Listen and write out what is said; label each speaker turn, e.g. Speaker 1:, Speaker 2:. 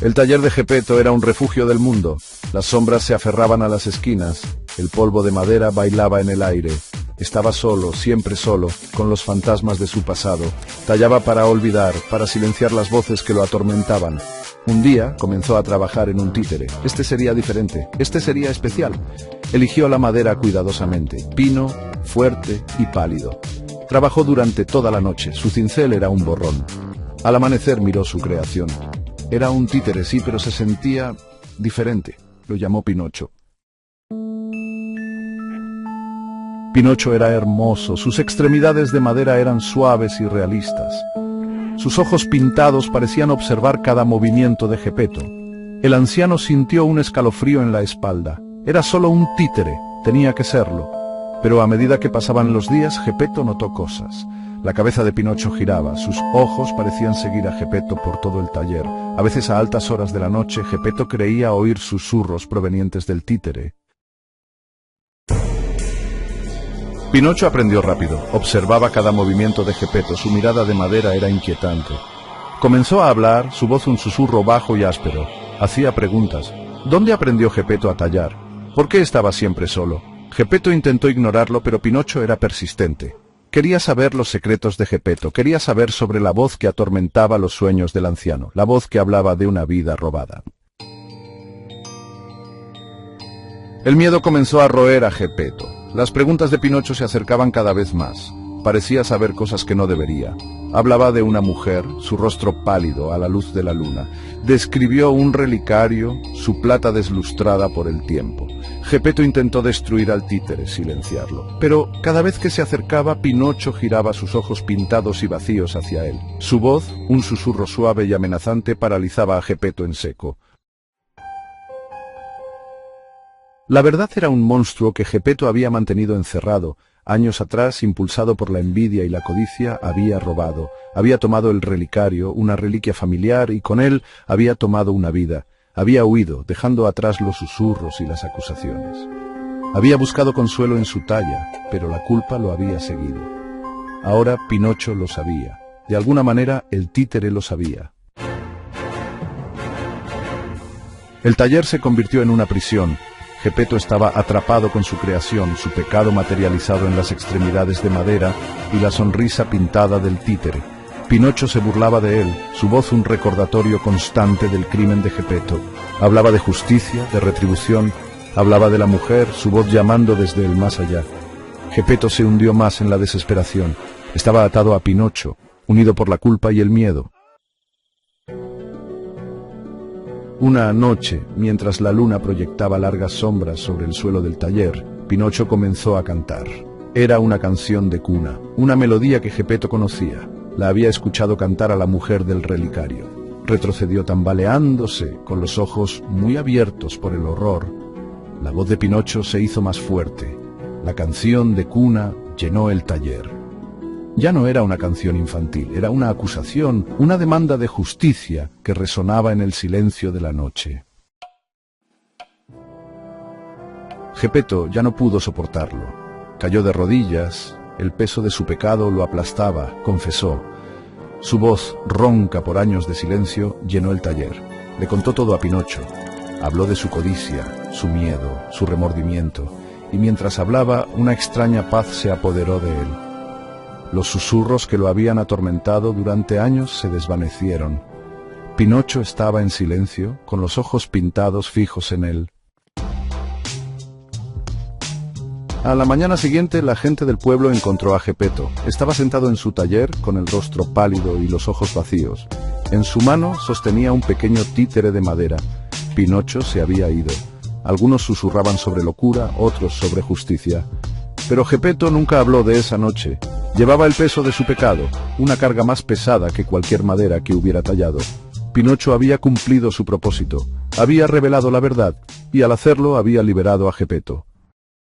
Speaker 1: El taller de Geppetto era un refugio del mundo. Las sombras se aferraban a las esquinas, el polvo de madera bailaba en el aire. Estaba solo, siempre solo, con los fantasmas de su pasado. Tallaba para olvidar, para silenciar las voces que lo atormentaban. Un día comenzó a trabajar en un títere. Este sería diferente, este sería especial. Eligió la madera cuidadosamente, pino, fuerte y pálido. Trabajó durante toda la noche, su cincel era un borrón. Al amanecer miró su creación. Era un títere, sí, pero se sentía diferente. Lo llamó Pinocho. Pinocho era hermoso, sus extremidades de madera eran suaves y realistas. Sus ojos pintados parecían observar cada movimiento de Geppetto. El anciano sintió un escalofrío en la espalda. Era solo un títere, tenía que serlo. Pero a medida que pasaban los días, Geppetto notó cosas. La cabeza de Pinocho giraba, sus ojos parecían seguir a Geppetto por todo el taller. A veces a altas horas de la noche, Geppetto creía oír susurros provenientes del títere. Pinocho aprendió rápido, observaba cada movimiento de Geppetto, su mirada de madera era inquietante. Comenzó a hablar, su voz un susurro bajo y áspero. Hacía preguntas. ¿Dónde aprendió Geppetto a tallar? ¿Por qué estaba siempre solo? Geppetto intentó ignorarlo, pero Pinocho era persistente. Quería saber los secretos de Geppetto, quería saber sobre la voz que atormentaba los sueños del anciano, la voz que hablaba de una vida robada. El miedo comenzó a roer a Geppetto. Las preguntas de Pinocho se acercaban cada vez más. Parecía saber cosas que no debería. Hablaba de una mujer, su rostro pálido a la luz de la luna. Describió un relicario, su plata deslustrada por el tiempo. Geppetto intentó destruir al títere, silenciarlo. Pero cada vez que se acercaba, Pinocho giraba sus ojos pintados y vacíos hacia él. Su voz, un susurro suave y amenazante, paralizaba a Geppetto en seco. La verdad era un monstruo que Geppetto había mantenido encerrado. Años atrás, impulsado por la envidia y la codicia, había robado. Había tomado el relicario, una reliquia familiar, y con él había tomado una vida. Había huido, dejando atrás los susurros y las acusaciones. Había buscado consuelo en su talla, pero la culpa lo había seguido. Ahora Pinocho lo sabía. De alguna manera, el títere lo sabía. El taller se convirtió en una prisión. Geppetto estaba atrapado con su creación, su pecado materializado en las extremidades de madera y la sonrisa pintada del títere. Pinocho se burlaba de él, su voz un recordatorio constante del crimen de Geppetto. Hablaba de justicia, de retribución, hablaba de la mujer, su voz llamando desde el más allá. Geppetto se hundió más en la desesperación. Estaba atado a Pinocho, unido por la culpa y el miedo. Una noche, mientras la luna proyectaba largas sombras sobre el suelo del taller, Pinocho comenzó a cantar. Era una canción de cuna, una melodía que Geppetto conocía. La había escuchado cantar a la mujer del relicario. Retrocedió tambaleándose, con los ojos muy abiertos por el horror. La voz de Pinocho se hizo más fuerte. La canción de cuna llenó el taller. Ya no era una canción infantil, era una acusación, una demanda de justicia que resonaba en el silencio de la noche. Geppetto ya no pudo soportarlo. Cayó de rodillas, el peso de su pecado lo aplastaba, confesó. Su voz, ronca por años de silencio, llenó el taller. Le contó todo a Pinocho. Habló de su codicia, su miedo, su remordimiento, y mientras hablaba, una extraña paz se apoderó de él. Los susurros que lo habían atormentado durante años se desvanecieron. Pinocho estaba en silencio, con los ojos pintados fijos en él. A la mañana siguiente, la gente del pueblo encontró a Geppetto. Estaba sentado en su taller, con el rostro pálido y los ojos vacíos. En su mano sostenía un pequeño títere de madera. Pinocho se había ido. Algunos susurraban sobre locura, otros sobre justicia. Pero Geppetto nunca habló de esa noche. Llevaba el peso de su pecado, una carga más pesada que cualquier madera que hubiera tallado. Pinocho había cumplido su propósito, había revelado la verdad, y al hacerlo había liberado a Geppetto.